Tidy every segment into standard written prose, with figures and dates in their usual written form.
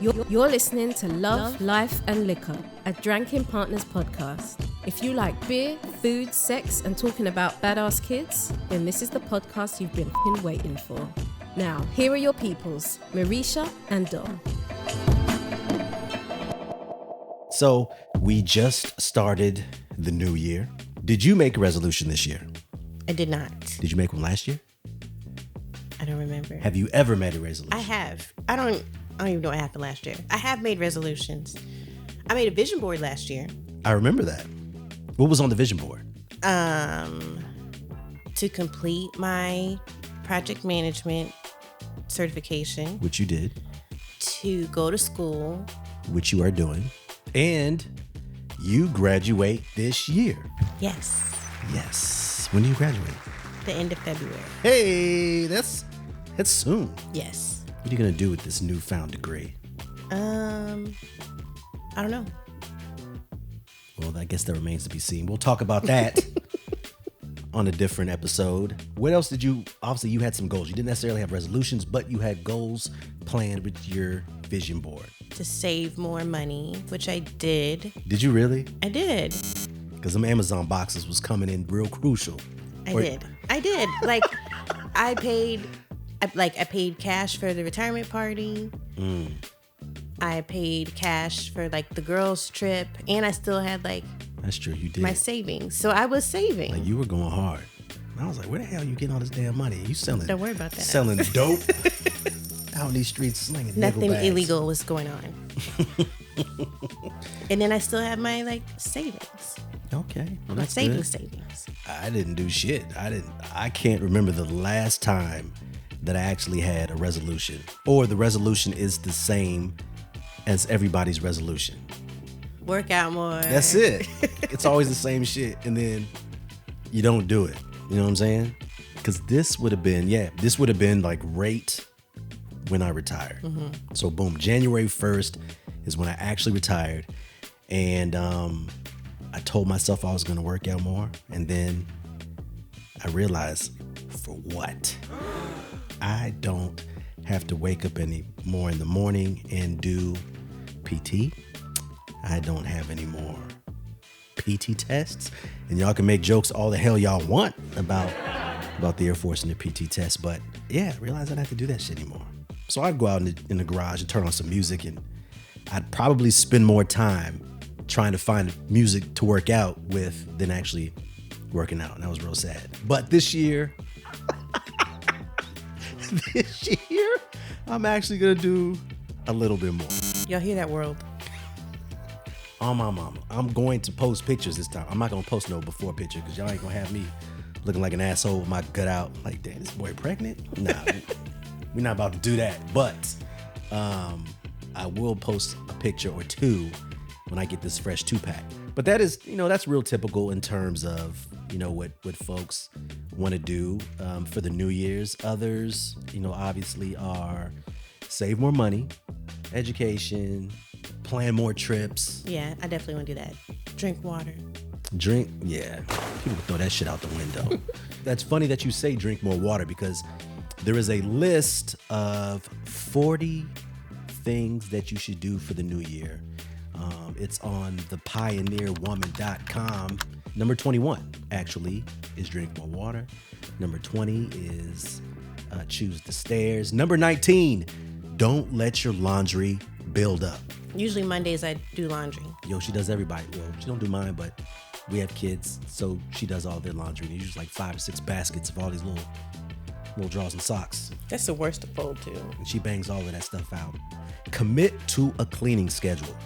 You're listening to Love, Life and Liquor, a Drankin Partners podcast. If you like beer, food, sex, and talking about badass kids, then this is the podcast you've been waiting for. Now, here are your peoples, Marisha and Dom. So, we just started the new year. Did you make a resolution this year? I did not. Did you make one last year? I don't remember. Have you ever made a resolution? I have. I don't even know what happened last year. I have made resolutions. I made a vision board last year. I remember that. What was on the vision board? To complete my project management certification. Which you did. To go to school. Which you are doing. And you graduate this year. Yes. Yes. When do you graduate? The end of February. Hey, that's soon. Yes. What are you going to do with this newfound degree? I don't know. Well, I guess that remains to be seen. We'll talk about that on a different episode. What else did you, obviously you had some goals. You didn't necessarily have resolutions, but you had goals planned with your vision board. To save more money, which I did. Did you really? I did. Because them Amazon boxes was coming in real crucial. I did. Like, I paid cash for the retirement party. I paid cash for like the girls' trip, and I still had like that's true, you did my savings. So I was saving. Like you were going hard. And I was like, where the hell you getting all this damn money? You selling? Don't worry about that. Selling dope out in these streets, slinging nothing illegal was going on. And then I still have my like savings. Okay, well, my that's savings. I didn't do shit. I can't remember the last time that I actually had a resolution, or the resolution is the same as everybody's resolution. Work out more. That's it. It's always the same shit, and then you don't do it. You know what I'm saying? Because this would have been like right when I retired. Mm-hmm. So boom, January 1st is when I actually retired, and I told myself I was going to work out more, and then I realized, for what? I don't have to wake up any more in the morning and do PT. I don't have any more PT tests, and y'all can make jokes all the hell y'all want about the Air Force and the PT test, but yeah, I realized I don't have to do that shit anymore. So I'd go out in the garage and turn on some music, and I'd probably spend more time trying to find music to work out with than actually working out. And that was real sad. But this year, I'm actually going to do a little bit more. Y'all hear that, world? On my mama. I'm going to post pictures this time. I'm not going to post no before picture because y'all ain't going to have me looking like an asshole with my gut out. Like, damn, this boy pregnant? Nah, we're not about to do that. But I will post a picture or two when I get this fresh 2-pack. But that is, that's real typical in terms of, what folks want to do for the New Year's. Others, obviously are save more money, education, plan more trips. Yeah, I definitely want to do that. Drink water. Yeah. People throw that shit out the window. That's funny that you say drink more water because there is a list of 40 things that you should do for the new year. It's on thepioneerwoman.com. Number 21, actually, is drink more water. Number 20 is choose the stairs. Number 19, don't let your laundry build up. Usually Mondays I do laundry. Yo, she does everybody. Well, she don't do mine, but we have kids, so she does all their laundry. There's usually like 5 or 6 baskets of all these little drawers and socks. That's the worst to fold too. And she bangs all of that stuff out. Commit to a cleaning schedule.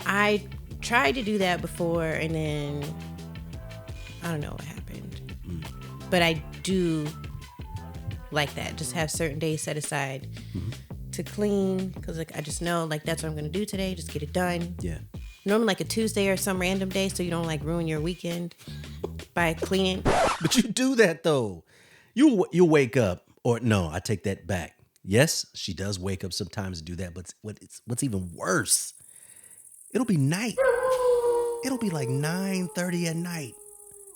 I tried to do that before, and then I don't know what happened. But I do like that. Just have certain days set aside to clean, because like I just know like that's what I'm gonna do today. Just get it done. Yeah. Normally like a Tuesday or some random day, so you don't like ruin your weekend by cleaning. But you do that though. You wake up, or no, I take that back. Yes, she does wake up sometimes to do that, but what's even worse, it'll be night. It'll be like 9:30 at night,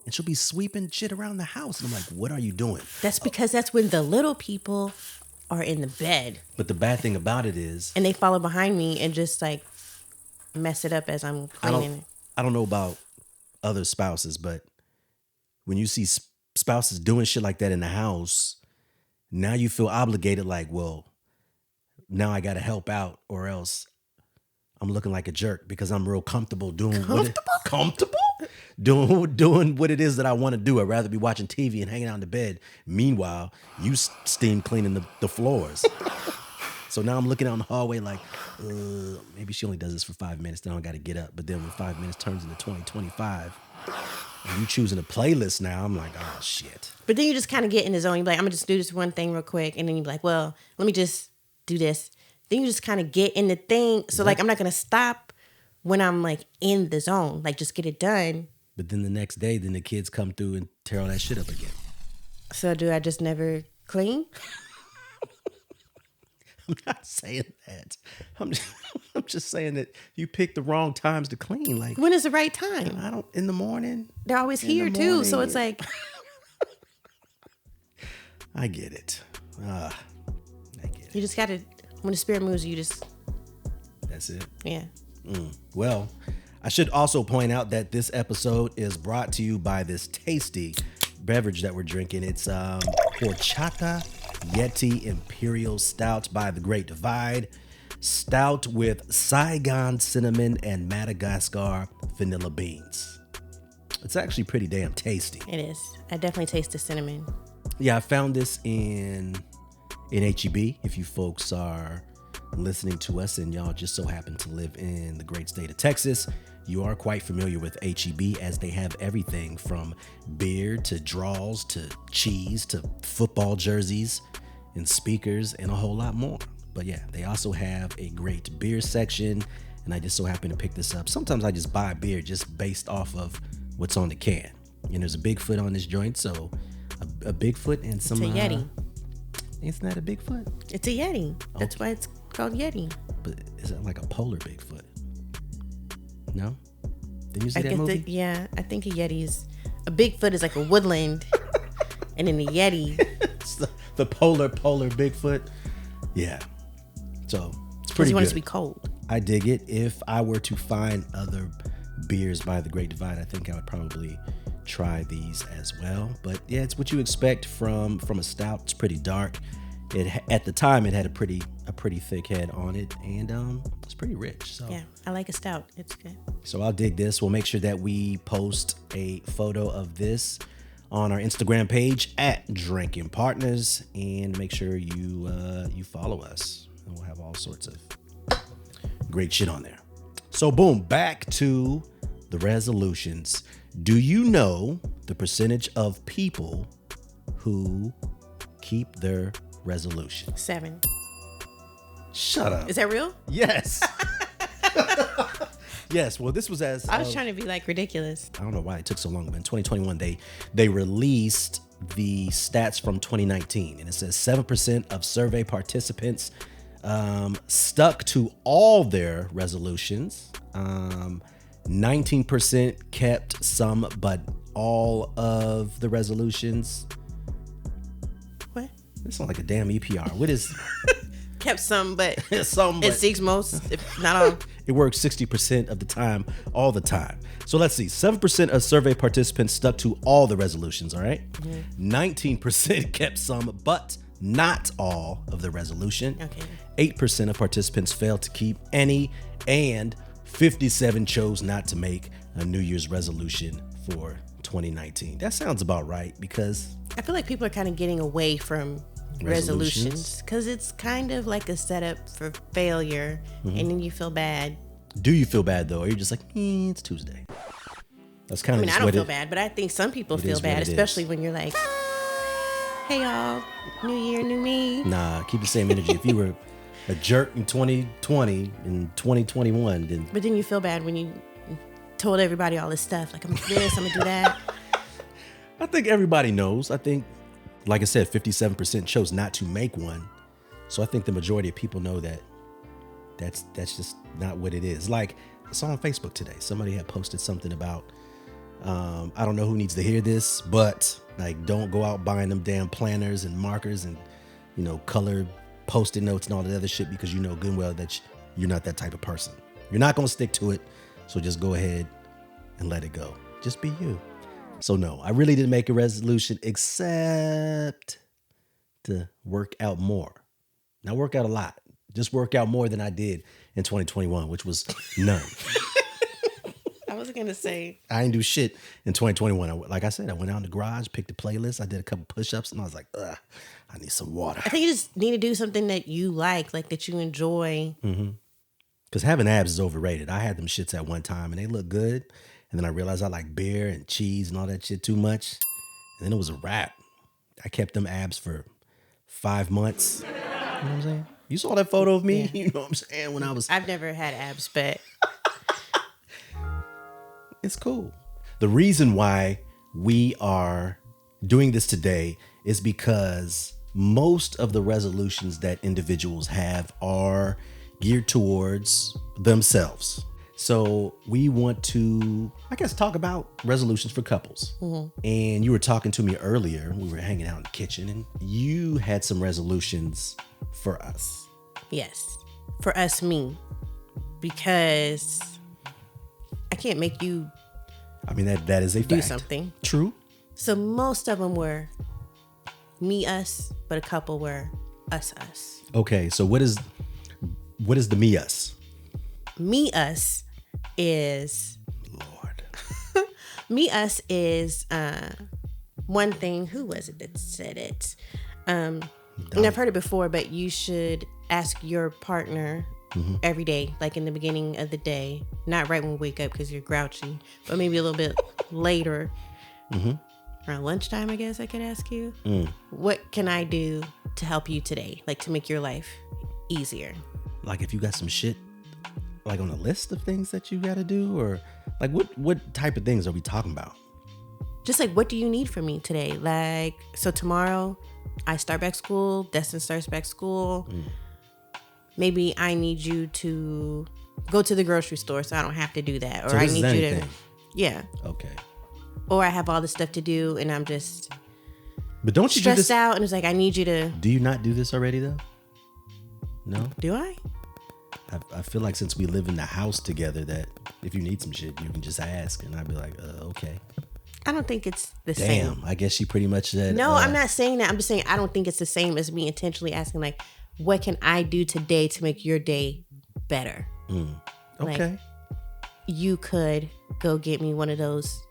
and she'll be sweeping shit around the house. And I'm like, what are you doing? That's because that's when the little people are in the bed. But the bad thing about it is, And they follow behind me and just like mess it up as I'm cleaning. I don't know about other spouses, but when you see spouses doing shit like that in the house, now you feel obligated like, well, now I got to help out or else I'm looking like a jerk because I'm real comfortable doing doing what it is that I want to do. I'd rather be watching TV and hanging out in the bed. Meanwhile, you steam cleaning the floors. So now I'm looking out in the hallway like, maybe she only does this for 5 minutes. Then I got to get up. But then when 5 minutes turns into 20, 25, and you choosing a playlist now, I'm like, oh, shit. But then you just kind of get in the zone. You're like, I'm going to just do this one thing real quick. And then you're like, well, let me just do this. Then you just kind of get in the thing. So like, I'm not going to stop when I'm like in the zone. Like, just get it done. But then the next day, then the kids come through and tear all that shit up again. So do I just never clean? I'm not saying that. I'm just saying that you pick the wrong times to clean. Like, when is the right time? I don't. In the morning. They're always here too, so it's like. I get it. I get it. You just gotta. When the spirit moves, you just. That's it. Yeah. Well, I should also point out that this episode is brought to you by this tasty beverage that we're drinking. It's Horchata Yeti Imperial Stout by The Great Divide. Stout with Saigon cinnamon and Madagascar vanilla beans. It's actually pretty damn tasty. It is. I definitely taste the cinnamon. Yeah, I found this in HEB. If you folks are listening to us and y'all just so happen to live in the great state of Texas, you are quite familiar with HEB, as they have everything from beer to draws to cheese to football jerseys and speakers and a whole lot more. But yeah, they also have a great beer section, and I just so happen to pick this up. Sometimes I just buy beer just based off of what's on the can. And there's a Bigfoot on this joint, so a Bigfoot and some... It's a Yeti. Isn't that a Bigfoot? It's a Yeti. That's why it's called Yeti. But is it like a polar Bigfoot? No? Didn't you see that movie? I think a Yeti is... A Bigfoot is like a woodland, and then a Yeti... It's the polar Bigfoot. Yeah. So, it's pretty good. You want it to be cold. I dig it. If I were to find other beers by The Great Divide, I think I would probably try these as well. But yeah, it's what you expect from a stout. It's pretty dark. At the time, it had a pretty thick head on it, and it's pretty rich. So yeah, I like a stout. It's good. So I'll dig this. We'll make sure that we post a photo of this on our Instagram page at Drankin Partners, and make sure you follow us, and we'll have all sorts of great shit on there. So boom, back to the resolutions. Do you know the percentage of people who keep their resolution? 7. Shut up. Is that real? Yes. Yes. Well, this was I was trying to be like ridiculous. I don't know why it took so long, but in 2021, they released the stats from 2019, and it says 7% of survey participants stuck to all their resolutions. 19% kept some but all of the resolutions. What? This sounds like a damn EPR. What is... Kept some, but some, it seeks most, if not all. It works 60% of the time, all the time. So let's see. 7% of survey participants stuck to all the resolutions, all right? Mm-hmm. 19% kept some, but not all of the resolution. Okay. 8% of participants failed to keep any, and 57 chose not to make a New Year's resolution for 2019. That sounds about right, because I feel like people are kind of getting away from resolutions because it's kind of like a setup for failure, and then you feel bad. Do you feel bad though, or you're just like, it's Tuesday? That's kind of. I don't feel bad, but I think some people feel bad, especially when you're like, "Hey y'all, new year, new me." Nah, keep the same energy. If you were a jerk in 2020 and 2021, then. But then you feel bad when you told everybody all this stuff, like I'm gonna do this, I'm gonna do that. I think everybody knows. I think, like I said, 57% chose not to make one. So I think the majority of people know that that's just not what it is. Like, I saw on Facebook today, somebody had posted something about, I don't know who needs to hear this, but like, don't go out buying them damn planners and markers and, color Post-it notes and all that other shit because you know good and well that you're not that type of person. You're not going to stick to it. So just go ahead and let it go. Just be you. So no, I really didn't make a resolution except to work out more. Not work out a lot. Just work out more than I did in 2021, which was none. I was going to say. I didn't do shit in 2021. Like I said, I went out in the garage, picked a playlist. I did a couple push-ups, and I was like, ugh, I need some water. I think you just need to do something that you like that you enjoy. Because having abs is overrated. I had them shits at one time, and they look good. And then I realized I like beer and cheese and all that shit too much. And then it was a wrap. I kept them abs for 5 months. You know what I'm saying? You saw that photo of me? Yeah. You know what I'm saying? When I was... I've never had abs, but... It's cool. The reason why we are doing this today is because most of the resolutions that individuals have are geared towards themselves. So we want to, I guess, talk about resolutions for couples. And you were talking to me earlier. We were hanging out in the kitchen and you had some resolutions for us. Yes. For us, me. Because I can't make you I mean, that is a fact. Do something. True. So most of them were me, us, but a couple were us, us. Okay, so what is the me, us? Me, us is... Lord. Me, us is one thing. Who was it that said it? And I've heard it before, but you should ask your partner every day, like in the beginning of the day, not right when we wake up because you're grouchy, but maybe a little bit later, around lunchtime, I guess I could ask you, what can I do to help you today? Like to make your life easier. Like if you got some shit like on a list of things that you got to do, or like what type of things are we talking about? Just like, what do you need from me today? Like, so tomorrow I start back school, Destin starts back school. Maybe I need you to go to the grocery store so I don't have to do that. Or so I need you anything. to, yeah. Okay. Or I have all this stuff to do and I'm just but don't you stressed do this? out and it's like, I need you to. Do you not do this already though? No? Do I? I feel like since we live in the house together that if you need some shit, you can just ask. And I'd be like, okay. I don't think it's the same. Damn, I guess she pretty much said. No, I'm not saying that. I'm just saying I don't think it's the same as me intentionally asking, like, what can I do today to make your day better? Okay. Like, you could go get me one of those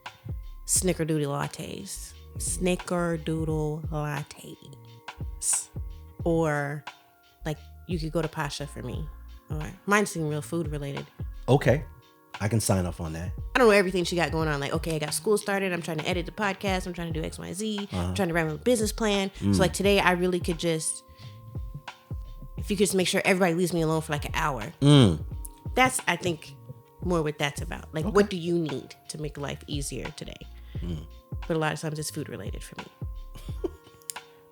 snickerdoodle lattes. Snickerdoodle lattes. Or, like, you could go to Pasha for me. Or mine seem real food related. Okay. I can sign off on that. I don't know everything she got going on. Like, okay, I got school started. I'm trying to edit the podcast. I'm trying to do X, Y, Z. I'm trying to write my business plan. So, like, today I really could just, if you could just make sure everybody leaves me alone for like an hour. That's, I think, more what that's about. Like, what do you need to make life easier today? But a lot of times it's food related for me.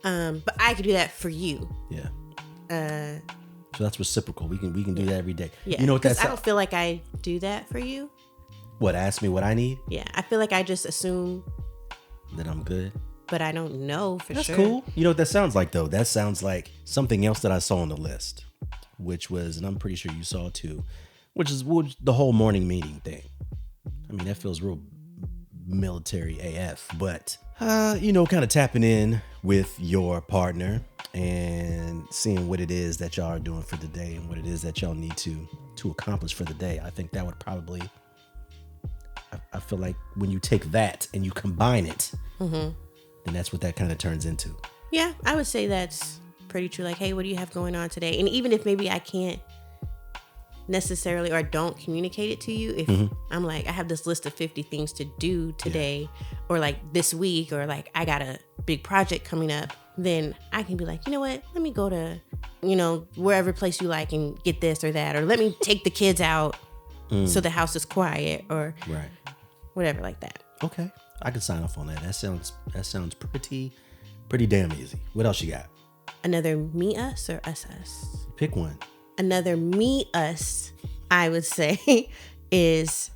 But I could do that for you. Yeah. So that's reciprocal. We can do that every day. Yeah. You know what that's? I don't feel like I do that for you. What? Ask me what I need. Yeah. I feel like I just assume that I'm good. But I don't know for that's sure. That's cool. You know what that sounds like though? That sounds like something else that I saw on the list, which was, and I'm pretty sure you saw too, which is the whole morning meeting thing. I mean, that feels real military AF, but you know, kind of tapping in with your partner and seeing what it is that y'all are doing for the day and what it is that y'all need to accomplish for the day. I think that would probably, I feel like when you take that and you combine it, then that's what that kind of turns into. Yeah, I would say that's pretty true. Like, hey, what do you have going on today? And even if maybe I can't necessarily or don't communicate it to you, if I'm like, I have this list of 50 things to do today, or like this week, or like I got a big project coming up, then I can be like, you know what, let me go to, you know, wherever place you like and get this or that, or let me take the kids out so the house is quiet, or whatever like that. Okay, I can sign off on that. That sounds pretty damn easy. What else you got? Another me, us, or us, us? Pick one. Another me, us, I would say, is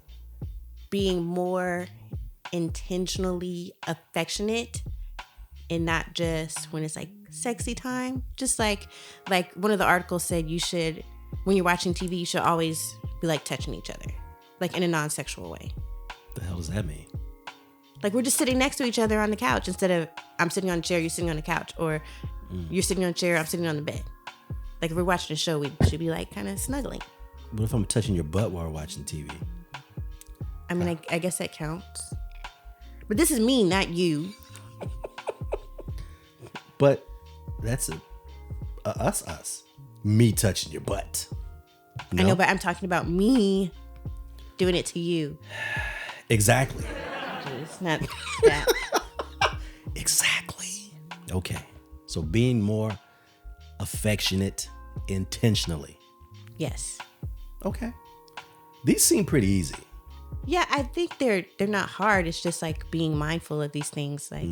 being more intentionally affectionate, and not just when it's like sexy time. Just like one of the articles said, you should, when you're watching TV, you should always be like touching each other, like in a non-sexual way. The hell does that mean? Like we're just sitting next to each other on the couch instead of I'm sitting on a chair, you're sitting on the couch, or you're sitting on a chair, I'm sitting on the bed. Like if we're watching a show, we should be like kind of snuggling. What if I'm touching your butt while we're watching TV? I mean, I guess that counts. But this is me, not you. But that's us. Me touching your butt. No? I know, but I'm talking about me doing it to you. Exactly. It's not that. Exactly. Okay. So being more affectionate intentionally. Yes. Okay. These seem pretty easy. Yeah, I think they're not hard. It's just like being mindful of these things, like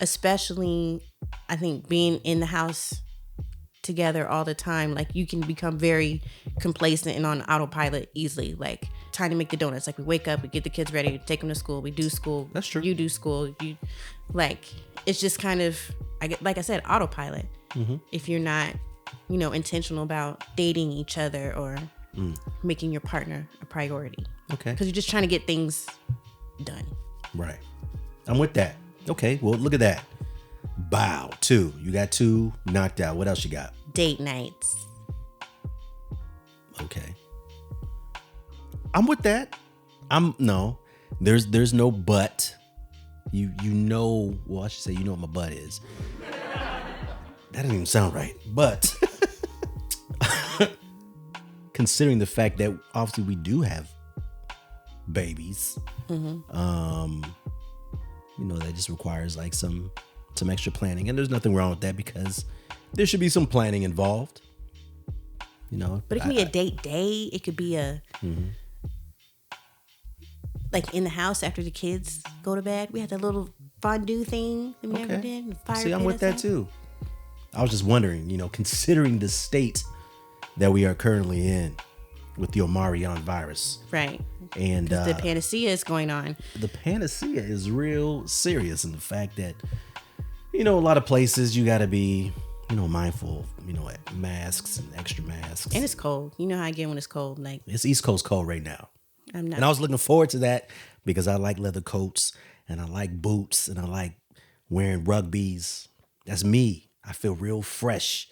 especially I think being in the house together all the time, like you can become very complacent and on autopilot easily. Like time to make the donuts. Like we wake up, we get the kids ready, take them to school, we do school. That's true. You do school. You like it's just kind of like I said, autopilot. If you're not, intentional about dating each other or making your partner a priority. Okay. Because you're just trying to get things done. Right. I'm with that. Okay. Well, look at that. Bow. 2. You got 2 knocked out. What else you got? Date nights. Okay. I'm with that. No. There's no but. Well, I should say you know what my butt is. That doesn't even sound right. But considering the fact that obviously we do have babies, that just requires like some extra planning, and there's nothing wrong with that because there should be some planning involved. But it can be a date day. It could be a like in the house after the kids go to bed. We had that little fondue thing that we never did. See, I'm with that too. I was just wondering, considering the state that we are currently in with the Omarion virus. Right. And the panacea is going on. The panacea is real serious in the fact that, a lot of places you got to be, mindful, masks and extra masks. And it's cold. You know how I get when it's cold. Like it's East Coast cold right now. I'm not. And I was looking forward to that because I like leather coats and I like boots and I like wearing rugbies. That's me. I feel real fresh,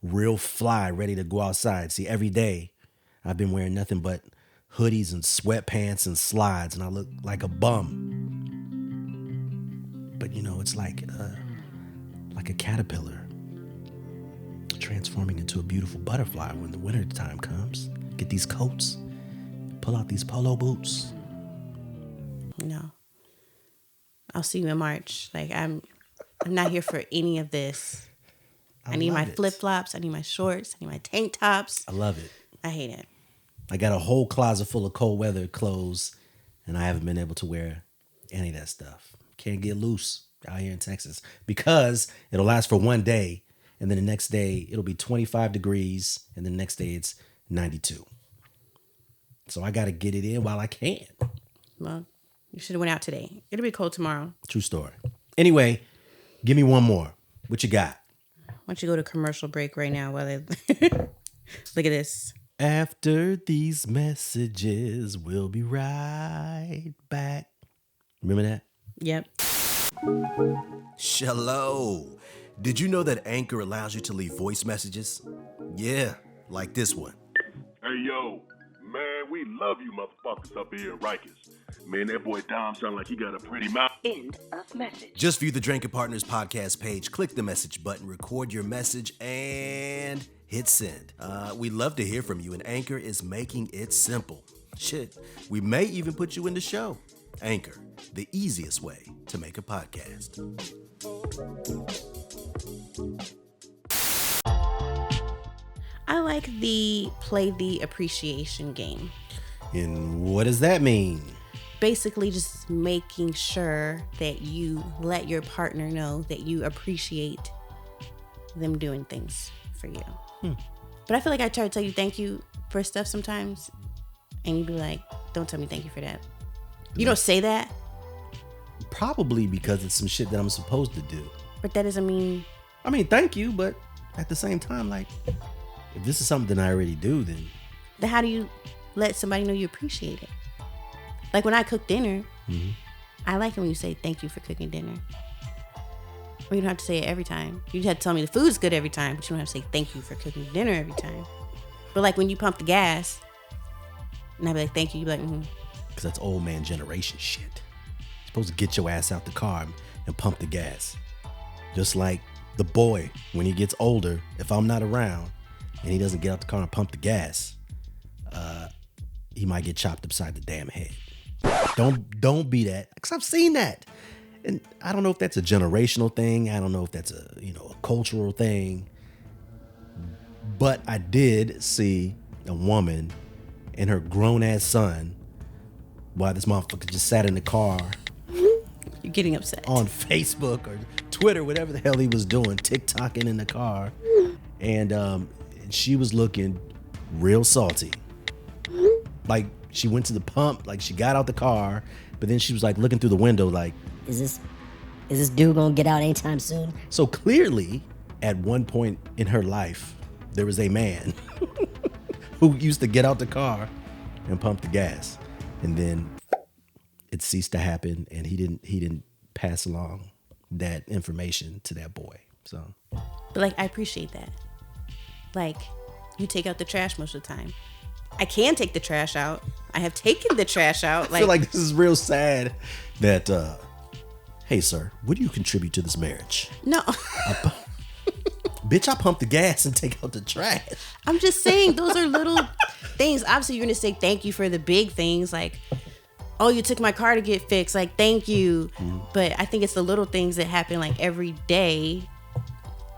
real fly, ready to go outside. See, every day I've been wearing nothing but hoodies and sweatpants and slides, and I look like a bum. But it's like a caterpillar transforming into a beautiful butterfly when the winter time comes. Get these coats, pull out these polo boots. No. I'll see you in March. Like I'm not here for any of this. I need my flip-flops. I need my shorts. I need my tank tops. I love it. I hate it. I got a whole closet full of cold weather clothes, and I haven't been able to wear any of that stuff. Can't get loose out here in Texas because it'll last for one day, and then the next day it'll be 25 degrees, and then the next day it's 92. So I got to get it in while I can. Well, you should have went out today. It'll be cold tomorrow. True story. Anyway, give me one more. What you got? Why don't you go to commercial break right now while they look at this. After these messages, we'll be right back. Remember that? Yep. Shalom. Did you know that Anchor allows you to leave voice messages? Yeah, like this one. Hey, yo, man, we love you motherfuckers up here in Rikers. Man, that boy Dom sound like he got a pretty mouth. End of message. Just view the Drankin Partners podcast page, click the message button, record your message, and hit send. We love to hear from you, and Anchor is making it simple. Shit, we may even put you in the show. Anchor, the easiest way to make a podcast. I like the play the appreciation game. And what does that mean? Basically just making sure that you let your partner know that you appreciate them doing things for you. But I feel like I try to tell you thank you for stuff sometimes, and you'd be like, don't tell me thank you for that. You don't say that. Probably because it's some shit that I'm supposed to do. But that doesn't mean I mean, thank you, but at the same time, like, if this is something I already do, then how do you let somebody know you appreciate it? Like when I cook dinner, I like it when you say thank you for cooking dinner. Or you don't have to say it every time. You have to tell me the food's good every time, but you don't have to say thank you for cooking dinner every time. But like when you pump the gas, and I be like, thank you, you be like, because that's old man generation shit. You're supposed to get your ass out the car and pump the gas. Just like the boy, when he gets older, if I'm not around and he doesn't get out the car and pump the gas, he might get chopped upside the damn head. Don't be that, because I've seen that. And I don't know if that's a generational thing. I don't know if that's a cultural thing. But I did see a woman and her grown-ass son while this motherfucker just sat in the car. You're getting upset. On Facebook or Twitter, whatever the hell he was doing, TikToking in the car. And she was looking real salty. Like, she went to the pump, like she got out the car, but then she was like looking through the window like, Is this dude gonna get out anytime soon? So clearly, at one point in her life, there was a man who used to get out the car and pump the gas. And then it ceased to happen, and he didn't pass along that information to that boy. So, but like, I appreciate that. Like, you take out the trash most of the time. I can take the trash out. I have taken the trash out. I feel like this is real sad that, hey, sir, what do you contribute to this marriage? No. Bitch, I pump the gas and take out the trash. I'm just saying, those are little things. Obviously, you're going to say thank you for the big things. Like, oh, you took my car to get fixed. Like, thank you. But I think it's the little things that happen like every day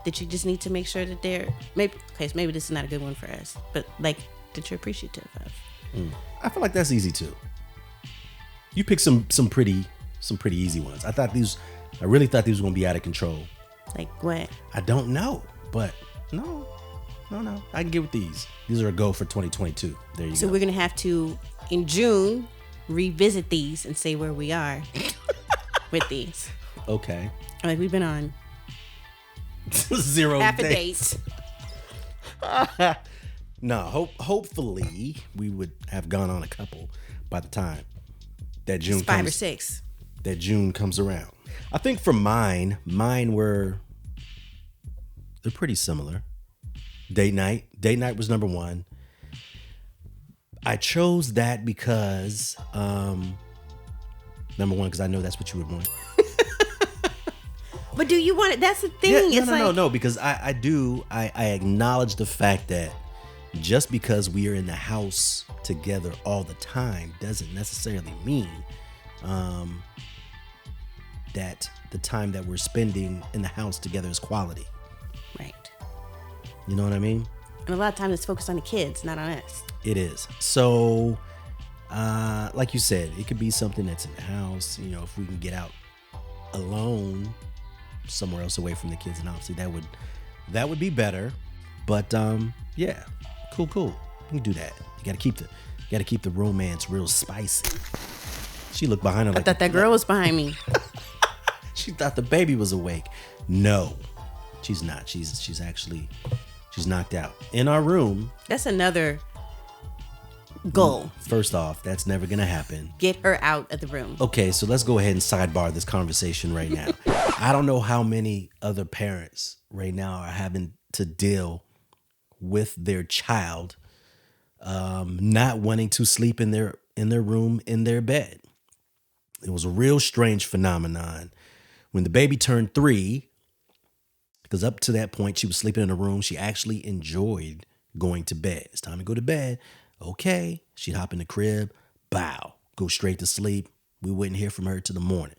that you just need to make sure that they're maybe this is not a good one for us, but like that you're appreciative of. I feel like that's easy too. You picked some pretty easy ones. I really thought these were gonna be out of control. Like what? I don't know, but no. I can get with these. These are a go for 2022. There you go. So we're gonna have to in June revisit these and say where we are with these. Okay. Like we've been on 0 half dates. A date. No, hopefully we would have gone on a couple by the time that June it's 5 or 6. That June comes around. I think for mine were, they're pretty similar. Date night was number 1. I chose that because number 1, because I know that's what you would want. But do you want it? That's the thing. Yeah, no, because I acknowledge the fact that just because we are in the house together all the time doesn't necessarily mean that the time that we're spending in the house together is quality. Right. You know what I mean? And a lot of times it's focused on the kids, not on us. It is. So, like you said, it could be something that's in the house. If we can get out alone somewhere else away from the kids, and obviously that would be better. But yeah, cool. We can do that. You gotta keep the romance real spicy. She looked behind her like I thought that girl was behind me. She thought the baby was awake. No, she's not. She's knocked out in our room. That's another goal. First off, that's never gonna happen. Get her out of the room. Okay, so let's go ahead and sidebar this conversation right now. I don't know how many other parents right now are having to deal with their child not wanting to sleep in their room, in their bed. It was a real strange phenomenon when the baby turned 3, because up to that point she was sleeping in a room. She actually enjoyed going to bed. It's time to go to bed. Okay, she'd hop in the crib, bow, go straight to sleep. We wouldn't hear from her till the morning.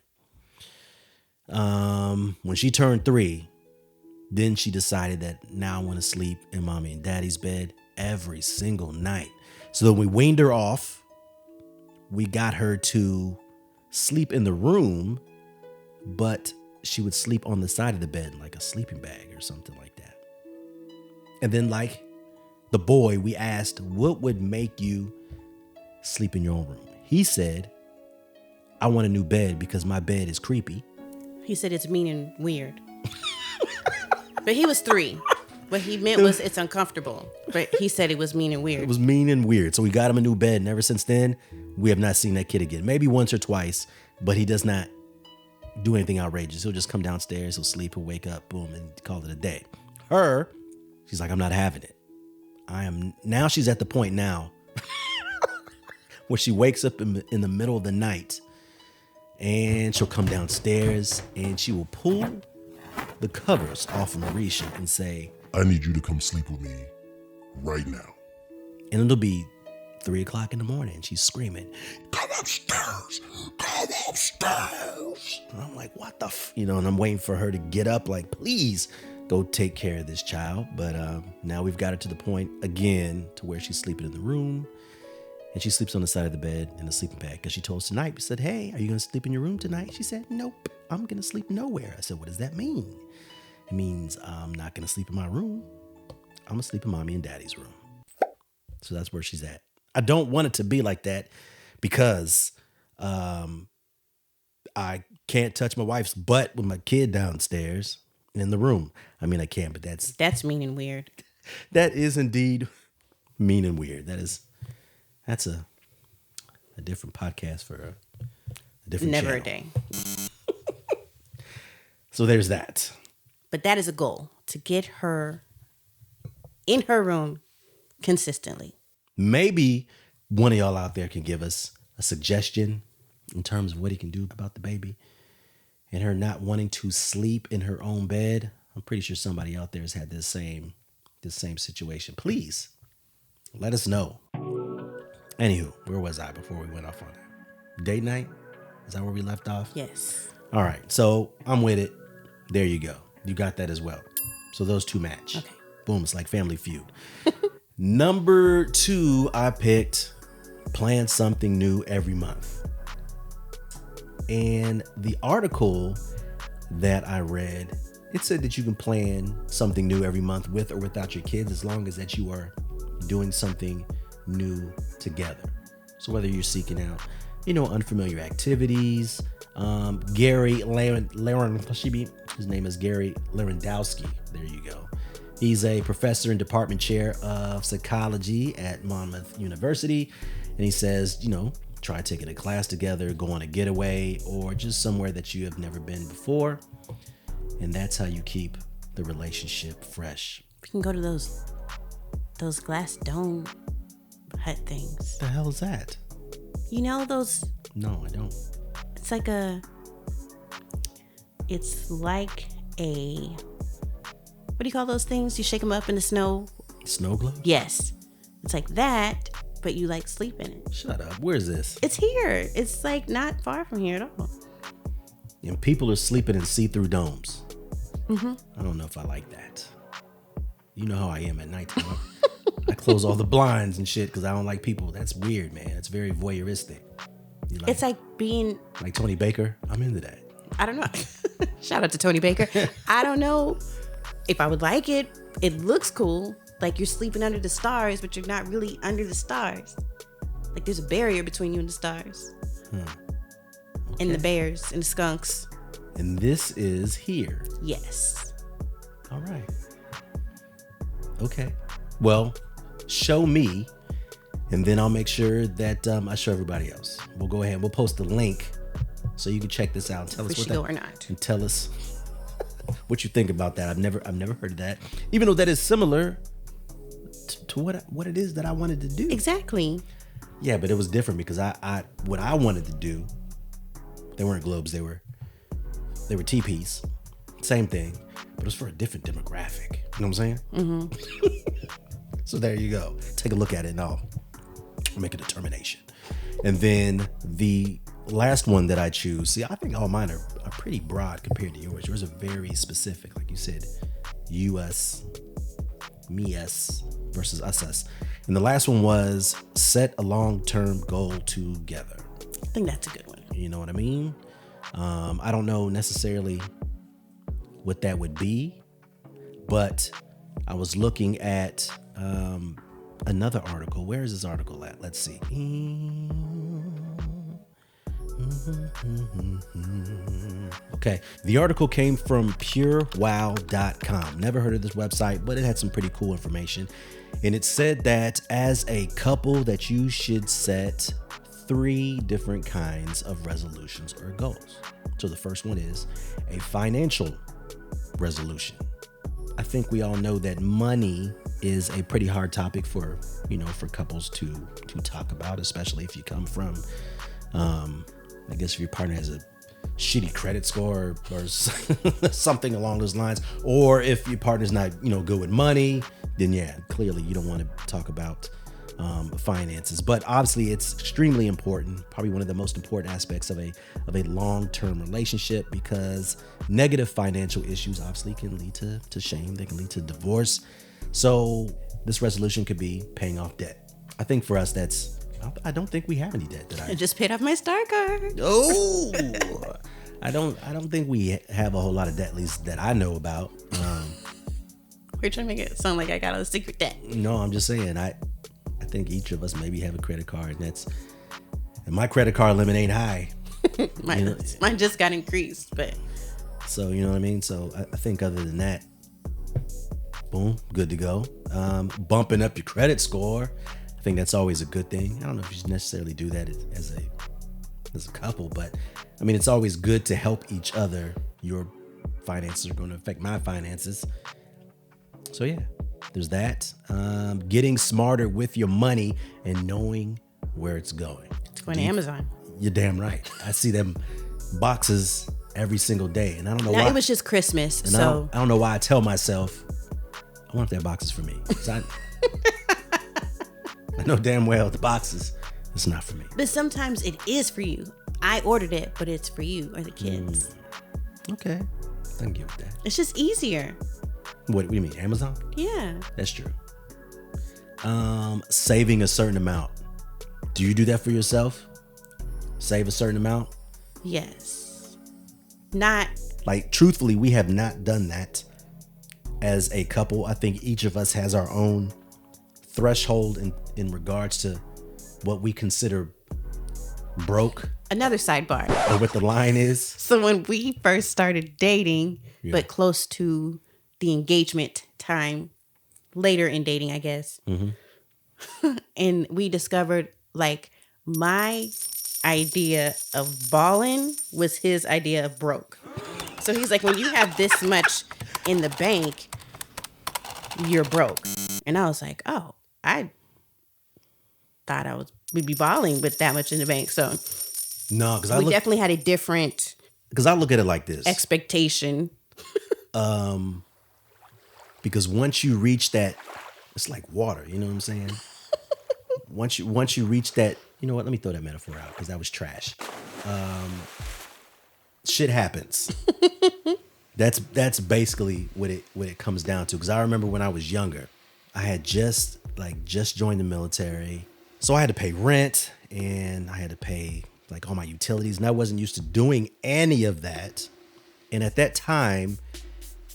When she turned 3, then she decided that now I want to sleep in mommy and daddy's bed every single night. So then we weaned her off. We got her to sleep in the room, but she would sleep on the side of the bed like a sleeping bag or something like that. And then like the boy, we asked, what would make you sleep in your own room? He said, I want a new bed because my bed is creepy. He said it's mean and weird. But he was 3. What he meant was it's uncomfortable. But he said it was mean and weird. It was mean and weird. So we got him a new bed, and ever since then, we have not seen that kid again. Maybe once or twice, but he does not do anything outrageous. He'll just come downstairs, he'll sleep, he'll wake up, boom, and call it a day. Her, she's like, I'm not having it. Now she's at the point now where she wakes up in the middle of the night, and she'll come downstairs, and she will pull the covers off of Marisha and say, I need you to come sleep with me right now. and it'll be 3 o'clock in the morning. She's screaming, Come upstairs. Come upstairs. and I'm like, what the and I'm waiting for her to get up, like, please go take care of this child. But now we've got her to the point again to where she's sleeping in the room, and she sleeps on the side of the bed in a sleeping bag, because she told us tonight, we said, hey, are you going to sleep in your room tonight? She said, nope, I'm going to sleep nowhere. I said, what does that mean? It means I'm not going to sleep in my room. I'm going to sleep in mommy and daddy's room. So that's where she's at. I don't want it to be like that, because I can't touch my wife's butt with my kid downstairs in the room. I mean, I can, but That's mean and weird. that is indeed mean and weird. That's a different podcast for a different Never channel. a day. So there's that. But that is a goal, to get her in her room consistently. Maybe one of y'all out there can give us a suggestion in terms of what he can do about the baby and her not wanting to sleep in her own bed. I'm pretty sure somebody out there has had this same situation. Please let us know. Anywho, where was I before we went off on that? Date night? Is that where we left off? Yes. All right. So I'm with it. There you go. You got that as well. So those two match. Okay. Boom. It's like Family Feud. Number 2, I picked plan something new every month. And the article that I read, it said that you can plan something new every month with or without your kids, as long as that you are doing something new together. So whether you're seeking out, unfamiliar activities, Gary his name is Gary Larendowski. There you go. He's a professor and department chair of psychology at Monmouth University. And he says, try taking a class together, go on a getaway, or just somewhere that you have never been before. And that's how you keep the relationship fresh. We can go to those glass dome hut things. What the hell is that? You know those? No, I don't. It's like a what do you call those things? You shake them up in the snow. Snow globe? Yes. It's like that, but you like sleep in it. Shut up. Where is this? It's here. It's like not far from here at all. And people are sleeping in see-through domes. Mm-hmm. I don't know if I like that. You know how I am at nighttime. I close all the blinds and shit because I don't like people. That's weird, man. It's very voyeuristic. It's like being... Like Tony Baker? I'm into that. I don't know. Shout out to Tony Baker. I don't know if I would like it. It looks cool. Like you're sleeping under the stars, but you're not really under the stars. Like there's a barrier between you and the stars. Okay. And the bears and the skunks. And this is here. Yes. All right. Okay. Well, show me, and then I'll make sure that I show everybody else. We'll go ahead. We'll post the link so you can check this out. Tell us We should go or not. And tell us what you think about that. I've never heard of that, even though that is similar to what it is that I wanted to do. Exactly. Yeah, but it was different because what I wanted to do, they weren't globes. They were teepees. Same thing, but it was for a different demographic. You know what I'm saying? Mm-hmm. So there you go. Take a look at it and I'll make a determination. And then the last one that I choose, see, I think all mine are pretty broad compared to yours. Yours are very specific. Like you said, us, me, us versus us. And the last one was set a long-term goal together. I think that's a good one. You know what I mean? I don't know necessarily what that would be, but I was looking at another article. Where is this article at? Let's see. Okay, the article came from purewow.com. Never heard of this website, but it had some pretty cool information. And it said that as a couple that you should set 3 different kinds of resolutions or goals. So the first one is a financial resolution. I think we all know that money is a pretty hard topic for couples to talk about, especially if you come from, I guess if your partner has a shitty credit score or something along those lines, or if your partner's not, good with money, then yeah, clearly you don't want to talk about finances. But obviously it's extremely important, probably one of the most important aspects of a long-term relationship, because negative financial issues obviously can lead to shame. They can lead to divorce. So this resolution could be paying off debt. I think for us, I don't think we have any debt. I just paid off my Star card. Oh, I don't think we have a whole lot of debt, at least that I know about. We're trying to make it sound like I got a secret debt. No, I'm just saying, I think each of us maybe have a credit card, and my credit card limit ain't high. Mine just got increased, but. So, you know what I mean? So I think other than that, boom, good to go. Bumping up your credit score, I think that's always a good thing. I don't know if you should necessarily do that as a couple, but I mean, it's always good to help each other. Your finances are going to affect my finances. So yeah, there's that. Getting smarter with your money and knowing where it's going. It's going to Amazon. You're damn right. I see them boxes every single day, and I don't know why. It was just Christmas, and so I don't know why I tell myself I wonder if that box is for me. I know damn well the boxes, it's not for me. But sometimes it is for you. I ordered it, but it's for you or the kids. Okay, I can get with that. It's just easier. What do you mean, Amazon? Yeah. That's true. Saving a certain amount. Do you do that for yourself? Save a certain amount? Yes. Not. Like, truthfully, we have not done that as a couple. I think each of us has our own threshold in regards to what we consider broke. Another sidebar. Or what the line is. So when we first started dating, but close to the engagement time, later in dating, I guess. Mm-hmm. And we discovered, like, my idea of balling was his idea of broke. So he's like, when you have this much in the bank, you're broke. And I was like, oh, I thought we'd be balling with that much in the bank. So no, because we definitely had a different. Because I look at it like this: expectation. Because once you reach that, it's like water. You know what I'm saying? Once you reach that, you know what? Let me throw that metaphor out because that was trash. Shit happens. That's basically what it comes down to. Because I remember when I was younger, I had just joined the military, so I had to pay rent and I had to pay like all my utilities, and I wasn't used to doing any of that. And at that time,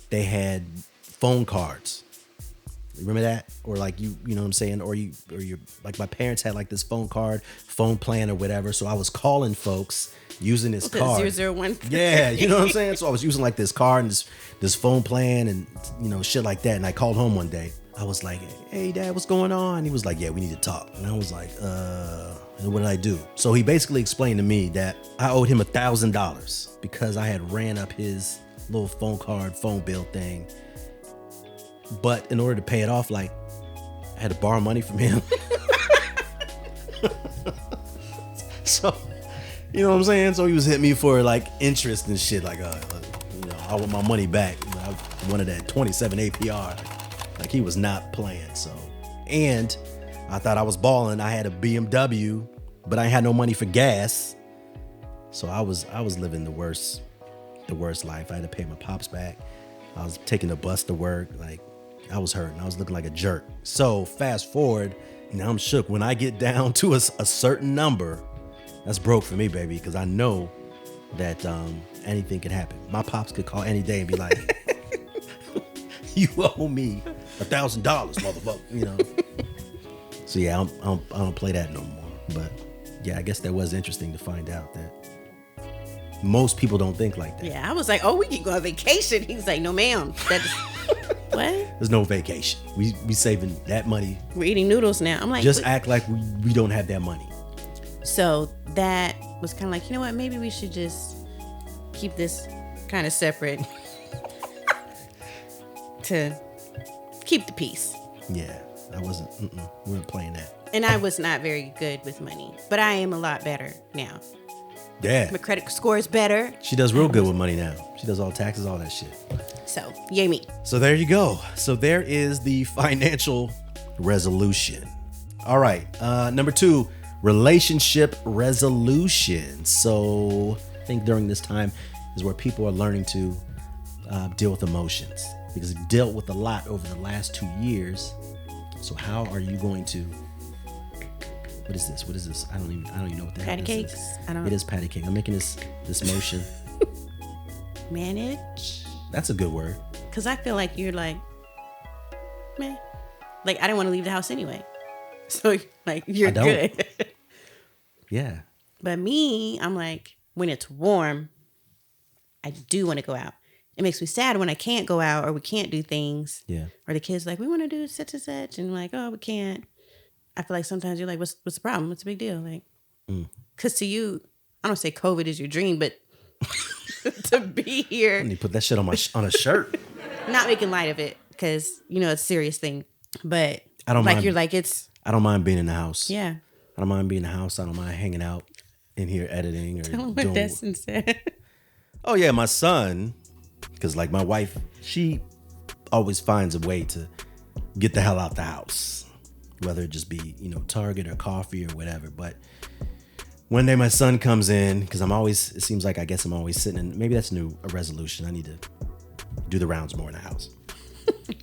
they had phone cards. Remember that? Or like you know what I'm saying? Or you're like, my parents had like this phone plan or whatever. So I was calling folks using this card. 001. Yeah, you know what I'm saying? So I was using like this card and this phone plan and, you know, shit like that. And I called home one day. I was like, hey, Dad, what's going on? He was like, yeah, we need to talk. And I was like, and what did I do? So he basically explained to me that I owed him $1,000 because I had ran up his little phone bill thing. But in order to pay it off, like, I had to borrow money from him. So, you know what I'm saying? So he was hitting me for like interest and shit. Like, I want my money back. You know, I wanted that 27 APR. Like he was not playing. So, and I thought I was balling. I had a BMW, but I had no money for gas. So I was living the worst life. I had to pay my pops back. I was taking the bus to work. Like, I was hurting. I was looking like a jerk. So fast forward, now I'm shook. When I get down to a certain number, that's broke for me, baby, because I know that anything could happen. My pops could call any day and be like, you owe me $1,000, motherfucker, you know. So yeah, I don't play that no more. But yeah, I guess that was interesting to find out that Most people don't think like that. Yeah, I was like, oh, we can go on vacation. He was like, no, ma'am. That's what? There's no vacation. We saving that money. We're eating noodles now. I'm like, just act like we don't have that money. So that was kind of like, you know what? Maybe we should just keep this kind of separate to keep the peace. Yeah, I wasn't. We weren't playing that. And I was not very good with money, but I am a lot better now. Yeah. My credit score is better. She does real good with money now. She does all taxes, all that shit. So, yay me. So there you go. So there is the financial resolution. All right. Number 2, relationship resolution. So I think during this time is where people are learning to deal with emotions, because they've dealt with a lot over the last 2 years. So how are you going to... What is this? What is this? I don't even know what that is. Patty cakes? It is patty cake. I'm making this motion. Manage? That's a good word. Because I feel like you're like, man. Like, I didn't want to leave the house anyway. So, like, you're good. Yeah. But me, I'm like, when it's warm, I do want to go out. It makes me sad when I can't go out or we can't do things. Yeah. Or the kids like, we want to do such and such. And like, oh, we can't. I feel like sometimes you're like, what's the problem? What's the big deal? Like, because to you, I don't say COVID is your dream, but to be here. I need to put that shit on a shirt. Not making light of it because, you know, it's a serious thing. But I don't mind. You're like, it's. I don't mind being in the house. Yeah. I don't mind being in the house. I don't mind hanging out in here editing or Tell him what Destin said. Oh, yeah. My son, because like my wife, she always finds a way to get the hell out the house. Whether it just be, you know, Target or coffee or whatever. But one day my son comes in, because it seems like I guess I'm always sitting in, maybe that's a resolution. I need to do the rounds more in the house.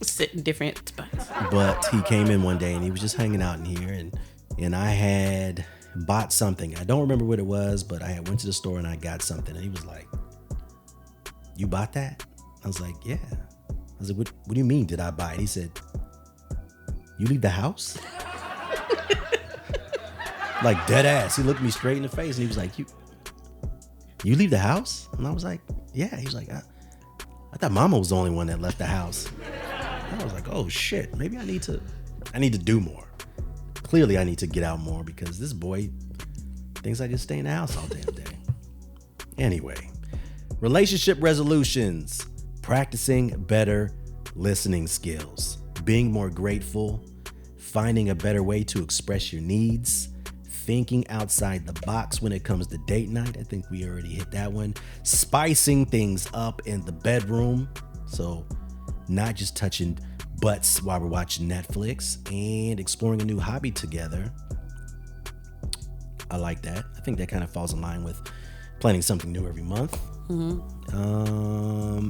Sit in different spots. But he came in one day and he was just hanging out in here, and I had bought something. I don't remember what it was, but I went to the store and I got something. And he was like, "You bought that?" I was like, "Yeah." I was like, what do you mean did I buy it? He said, "You leave the house?" Like dead ass. He looked me straight in the face and he was like, you leave the house? And I was like, yeah. He was like, I thought Mama was the only one that left the house. And I was like, oh shit, maybe I need to do more. Clearly I need to get out more, because this boy thinks I just stay in the house all damn day. Anyway, relationship resolutions, practicing better listening skills, being more grateful, finding a better way to express your needs, thinking outside the box when it comes to date night. I think we already hit that one. Spicing things up in the bedroom. So not just touching butts while we're watching Netflix, and exploring a new hobby together. I like that. I think that kind of falls in line with planning something new every month. And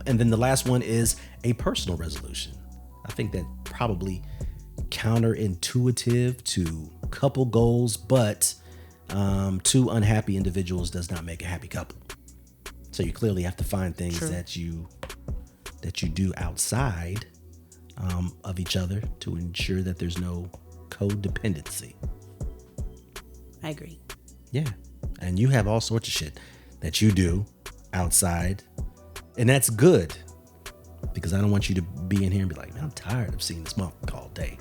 then the last one is a personal resolution. I think that probably counterintuitive to couple goals, but two unhappy individuals does not make a happy couple. So you clearly have to find things that you do outside of each other to ensure that there's no codependency. I agree. Yeah. And you have all sorts of shit that you do outside, and that's good, because I don't want you to be in here and be like, man, I'm tired of seeing this motherfucker all day.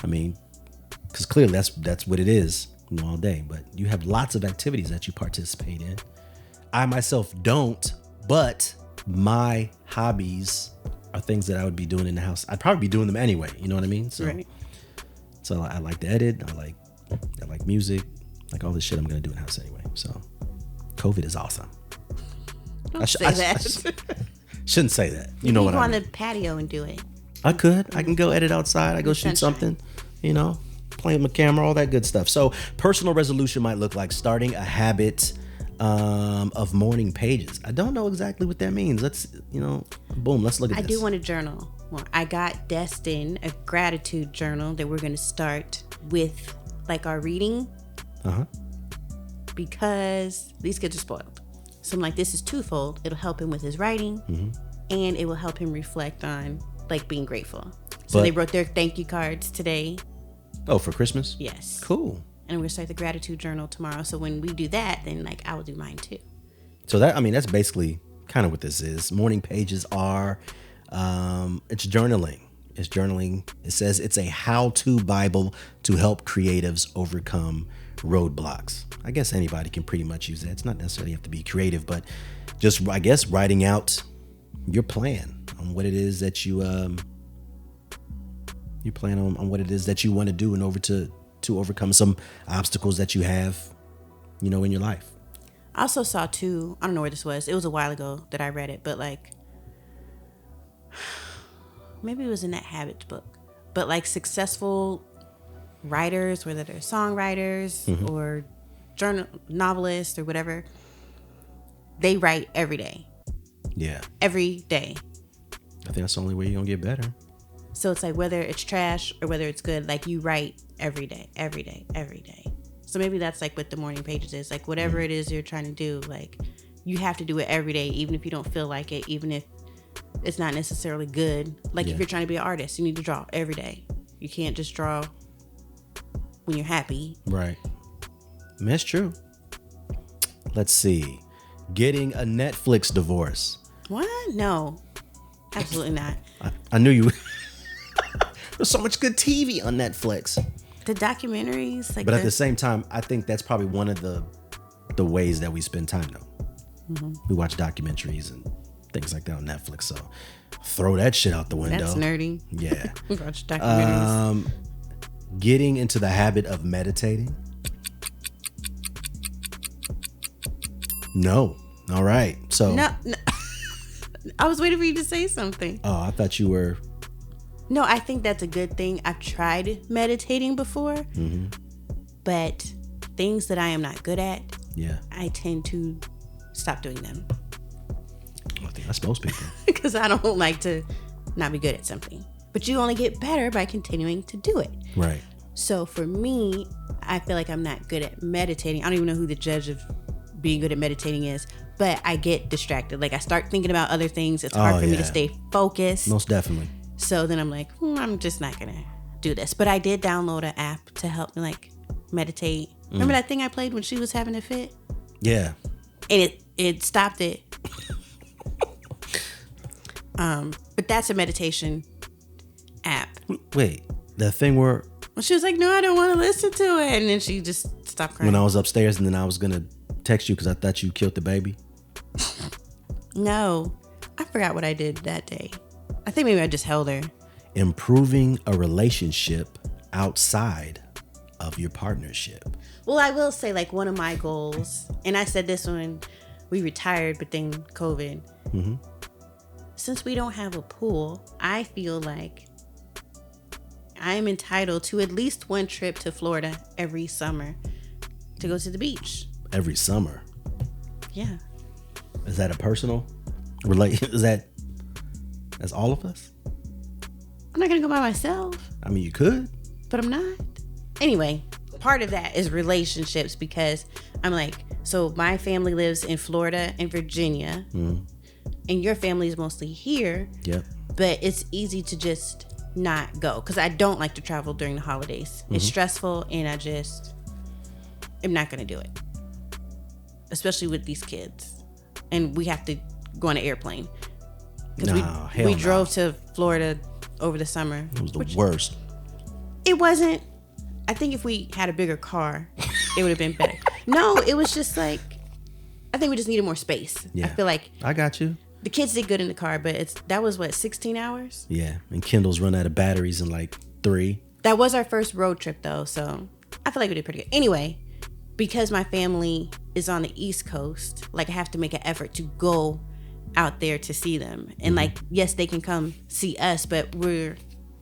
I mean, because clearly that's what it is, you know, all day. But you have lots of activities that you participate in. I myself don't, but my hobbies are things that I would be doing in the house. I'd probably be doing them anyway. You know what I mean? So, so I like to edit. I like music, like all this shit I'm gonna do in the house anyway. So, COVID is awesome. Don't say that. Shouldn't say that. You know what I mean? Go on the patio and do it. I could. I can go edit outside. I go shoot something, you know, play with my camera, all that good stuff. So personal resolution might look like starting a habit of morning pages. I don't know exactly what that means. Let's, boom, let's look at this. I do want a journal. Well, I got Destin a gratitude journal that we're going to start with, like, our reading. Because these kids are spoiled. So I'm like, this is twofold. It'll help him with his writing, and it will help him reflect on, like, being grateful. So they wrote their thank you cards today. Oh, for Christmas? Yes. Cool. And we're going to start the gratitude journal tomorrow. So when we do that, then, like, I will do mine too. So that's basically kind of what this is. Morning pages are, it's journaling. It's journaling. It says it's a how-to Bible to help creatives overcome roadblocks. I guess anybody can pretty much use that. It's not necessarily have to be creative, but just, I guess, writing out your plan on what it is that you plan on what it is that you want to do in order to overcome some obstacles that you have, in your life. I also saw too, I don't know where this was. It was a while ago that I read it, but like, maybe it was in that Habits book, but like successful writers, whether they're songwriters or novelists or whatever, they write every day. Yeah. Every day. I think that's the only way you're going to get better. So it's like whether it's trash or whether it's good, like you write every day, every day, every day. So maybe that's like what the morning pages is. Like whatever it is you're trying to do, like you have to do it every day, even if you don't feel like it, even if it's not necessarily good. Like if you're trying to be an artist, you need to draw every day. You can't just draw when you're happy. Right. That's true. Let's see. Getting a Netflix divorce. What? No. Absolutely not. I knew you. There's so much good TV on Netflix. The documentaries, like, but at the same time, I think that's probably one of the ways that we spend time, though. We watch documentaries and things like that on Netflix. So throw that shit out the window. That's nerdy. Yeah. We watch documentaries. Getting into the habit of meditating. No. All right. So no. I was waiting for you to say something. Oh, I thought you were. No, I think that's a good thing. I've tried meditating before, but things that I am not good at, I tend to stop doing them. I think that's most people. Because I don't like to not be good at something. But you only get better by continuing to do it. Right. So for me, I feel like I'm not good at meditating. I don't even know who the judge of being good at meditating is, but I get distracted. Like I start thinking about other things. It's hard for me to stay focused. Most definitely. So then I'm like, I'm just not going to do this. But I did download an app to help me like meditate. Remember that thing I played when she was having a fit? Yeah. And it stopped it. But that's a meditation app. Wait, that thing where she was like, no, I don't want to listen to it. And then she just stopped crying. When I was upstairs and then I was going to text you because I thought you killed the baby. No, I forgot what I did that day. I think maybe I just held her. Improving a relationship outside of your partnership. Well, I will say like one of my goals, and I said this when we retired, but then COVID. Since we don't have a pool, I feel like I'm entitled to at least one trip to Florida every summer to go to the beach. Every summer? Yeah. Is that a personal relation? That's all of us? I'm not going to go by myself. I mean, you could. But I'm not. Anyway, part of that is relationships because I'm like, so my family lives in Florida and Virginia. And your family is mostly here. Yep. But it's easy to just not go because I don't like to travel during the holidays. It's stressful and I just am not going to do it. Especially with these kids. And we have to go on an airplane. Because we drove to Florida over the summer. It was the worst. It wasn't. I think if we had a bigger car, it would have been better. No, it was just like, I think we just needed more space. Yeah. I feel like I got you. The kids did good in the car, but that was what, 16 hours? Yeah, and Kindle's run out of batteries in like 3. That was our first road trip though, so I feel like we did pretty good. Anyway, because my family is on the East Coast, like I have to make an effort to go out there to see them. And like, yes, they can come see us, but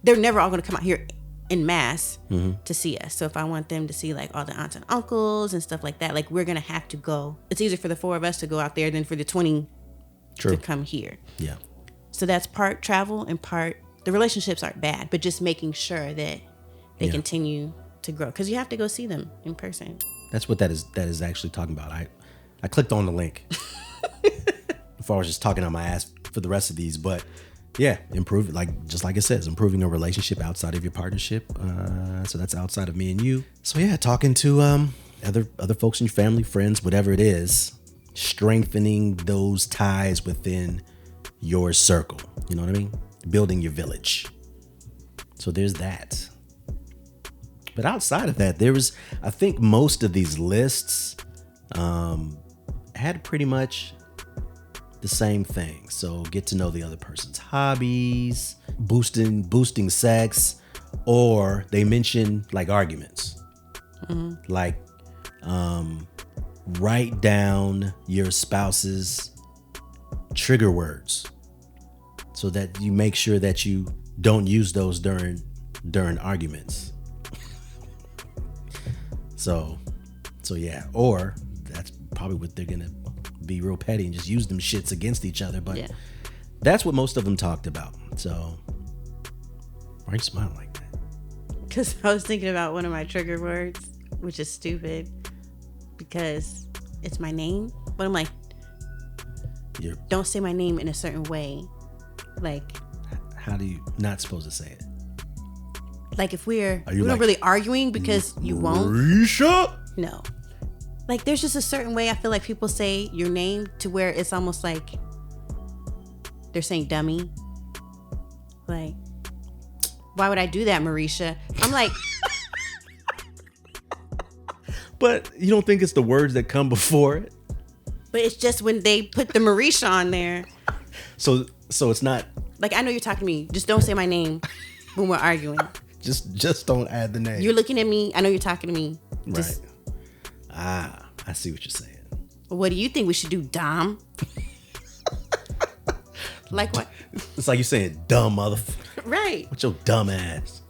they're never all going to come out here en masse to see us. So if I want them to see like all the aunts and uncles and stuff like that, like we're going to have to go. It's easier for the 4 of us to go out there than for the 20 to come here. Yeah. So that's part travel and part, the relationships aren't bad, but just making sure that they continue to grow because you have to go see them in person. That's what that is actually talking about. I clicked on the link before I was just talking on my ass for the rest of these, but yeah, improve, like just like it says, improving a relationship outside of your partnership. So that's outside of me and you. So yeah, talking to other folks in your family, friends, whatever it is, strengthening those ties within your circle. You know what I mean? Building your village. So there's that. But outside of that, I think most of these lists had pretty much the same thing. So get to know the other person's hobbies, boosting sex, or they mention like arguments. Like write down your spouse's trigger words so that you make sure that you don't use those during arguments. So yeah, or that's probably what they're gonna be real petty and just use them shits against each other. But that's what most of them talked about. So why are you smiling like that? Because I was thinking about one of my trigger words, which is stupid because it's my name. But I'm like, don't say my name in a certain way. Like, how do you not supposed to say it? Like if we're not really arguing because you won't. Marisha? No. Like there's just a certain way I feel like people say your name to where it's almost like they're saying dummy. Like, why would I do that, Marisha? I'm like. But you don't think it's the words that come before it? But it's just when they put the Marisha on there. So it's not. Like, I know you're talking to me. Just don't say my name when we're arguing. Just don't add the name. You're looking at me. I know you're talking to me. Right. I see what you're saying. What do you think we should do, Dom? Like what? It's like you're saying dumb motherfucker. Right. What's your dumb ass?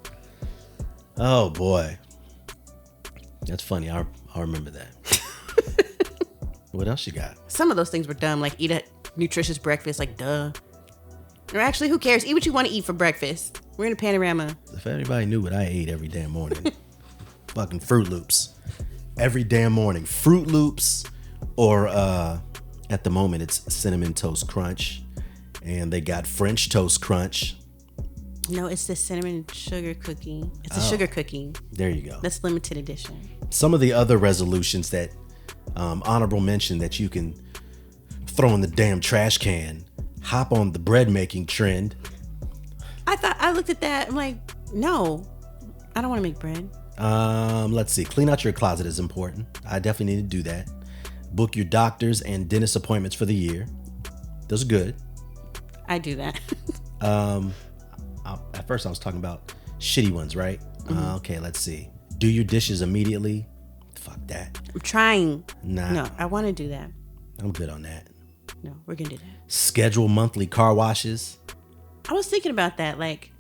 Oh boy. That's funny. I'll remember that. What else you got? Some of those things were dumb, like eat a nutritious breakfast, like duh. Or actually, who cares? Eat what you want to eat for breakfast. We're in a panorama. If anybody knew what I ate every damn morning, fucking Fruit Loops. Every damn morning. Fruit Loops, or at the moment it's Cinnamon Toast Crunch. And they got French Toast Crunch. No, it's the cinnamon sugar cookie. It's a sugar cookie. There you go. That's limited edition. Some of the other resolutions that honorable mention that you can throw in the damn trash can. Hop on the bread making trend. I looked at that. I'm like, no, I don't want to make bread. Let's see. Clean out your closet is important. I definitely need to do that. Book your doctor's and dentist appointments for the year. Those are good. I do that. At first I was talking about shitty ones, right? Okay, let's see. Do your dishes immediately. Fuck that. I'm trying. Nah. No, I want to do that. I'm good on that. No, we're going to do that. Schedule monthly car washes. I was thinking about that. Like,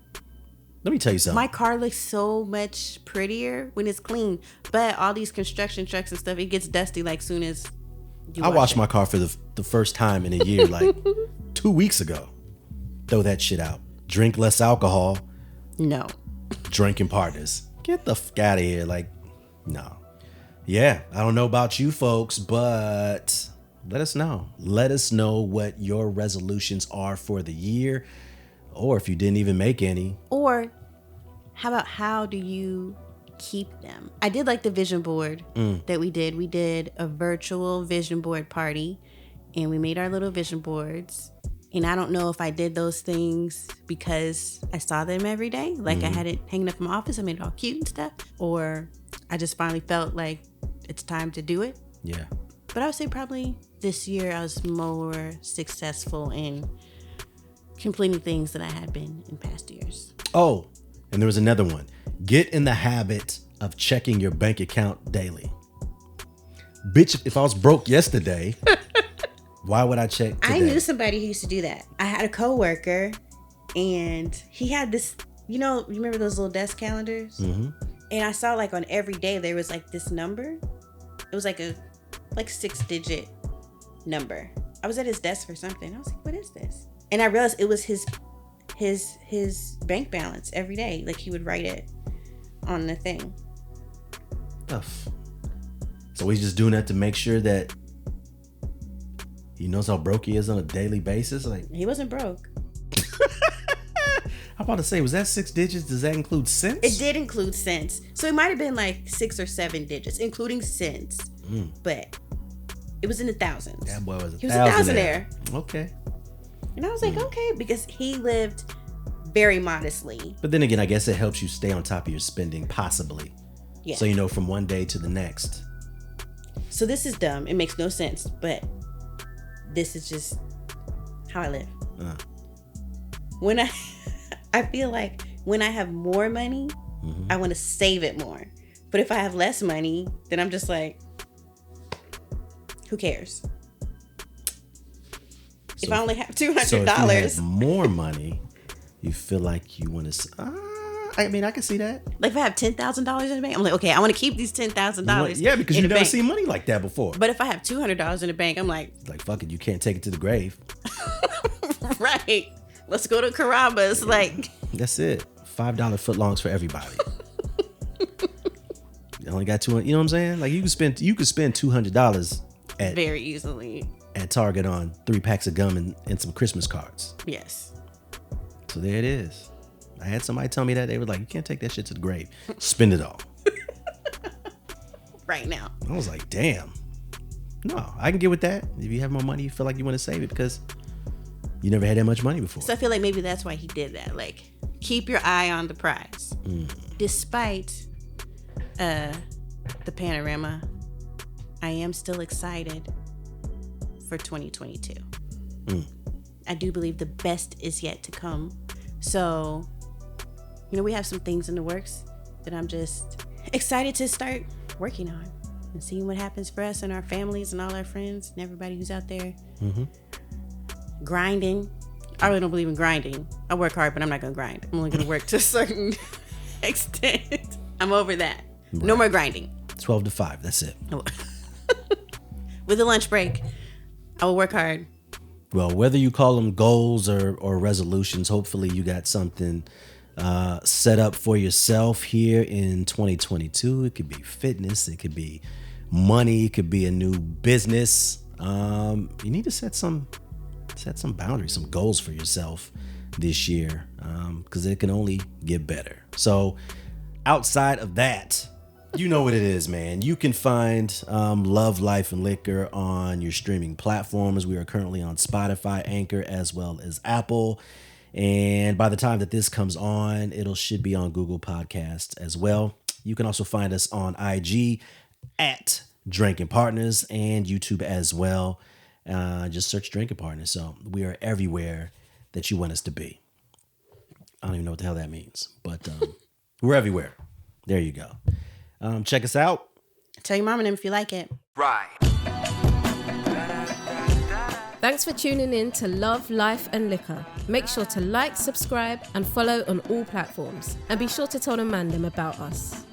let me tell you something. my car looks so much prettier when it's clean, but all these construction trucks and stuff, it gets dusty like soon as you I washed my car for the first time in a year, like 2 weeks ago. Throw that shit out. Drink less alcohol. No. Drinking partners. Get the fuck out of here. Like, no. Yeah, I don't know about you folks, but let us know. Let us know what your resolutions are for the year, or if you didn't even make any. Or how about how do you keep them? I did like the vision board that we did. We did a virtual vision board party, and we made our little vision boards. And I don't know if I did those things because I saw them every day. Like I had it hanging up in my office. I made it all cute and stuff. Or I just finally felt like it's time to do it. Yeah. But I would say probably this year I was more successful in completing things than I had been in past years. Oh, and there was another one. Get in the habit of checking your bank account daily. Bitch, if I was broke yesterday... Why would I check today? I knew somebody who used to do that. I had a coworker, and he had this, you remember those little desk calendars? Mm-hmm. And I saw like on every day there was like this number. It was like a 6-digit number. I was at his desk for something. I was like, what is this? And I realized it was his bank balance every day. Like he would write it on the thing. So he's just doing that to make sure that he knows how broke he is on a daily basis. Like he wasn't broke. I'm about to say, was that 6 digits? Does that include cents? It did include cents. So it might have been like 6 or 7 digits, including cents. But It was in the thousands. That boy was He was a thousandaire. Okay. And I was like, okay, because he lived very modestly. But then again, I guess it helps you stay on top of your spending, possibly. Yeah. So you know from one day to the next. So this is dumb. It makes no sense, but this is just how I live. When I feel like when I have more money, I want to save it more. But if I have less money, then I'm just like, who cares? So if I only have $200, so if you have more money, you feel like you want to. I mean, I can see that. Like if I have $10,000 in the bank, I'm like, okay, I want to keep these $10,000. Yeah, because you've never seen money like that before. But if I have $200 in the bank, I'm like, fuck it, you can't take it to the grave. Right. Let's go to Carrabba's. Like that's it. $5 footlongs for everybody. You only got 200. You know what I'm saying? Like you could spend $200 at very easily at Target on 3 packs of gum and some Christmas cards. Yes. So there it is. I had somebody tell me that. They were like, you can't take that shit to the grave. Spend it all. Right now. I was like, damn. No, I can get with that. If you have more money, you feel like you want to save it because you never had that much money before. So I feel like maybe that's why he did that. Like, keep your eye on the prize. Despite the panorama, I am still excited for 2022. I do believe the best is yet to come. So, we have some things in the works that I'm just excited to start working on and seeing what happens for us and our families and all our friends and everybody who's out there grinding. I really don't believe in grinding. I work hard, but I'm not going to grind. I'm only going to work to a certain extent. I'm over that. Right. No more grinding. 12 to 5. That's it. With a lunch break, I will work hard. Well, whether you call them goals or resolutions, hopefully you got something set up for yourself here in 2022. It could be fitness. It could be money. It could be a new business. You need to set some boundaries, some goals for yourself this year, because it can only get better. So outside of that, you know what it is, man. You can find Love, Life, and Liquor on your streaming platforms. We are currently on Spotify, Anchor, as well as Apple. And by the time that this comes on, should be on Google Podcasts as well. You can also find us on IG at Drankin Partners and YouTube as well. Just search Drankin Partners. So we are everywhere that you want us to be. I don't even know what the hell that means, but we're everywhere. There you go. Check us out. Tell your mom and them if you like it. Right. Thanks for tuning in to Love, Life and Liquor. Make sure to like, subscribe and follow on all platforms. And be sure to tell the man them about us.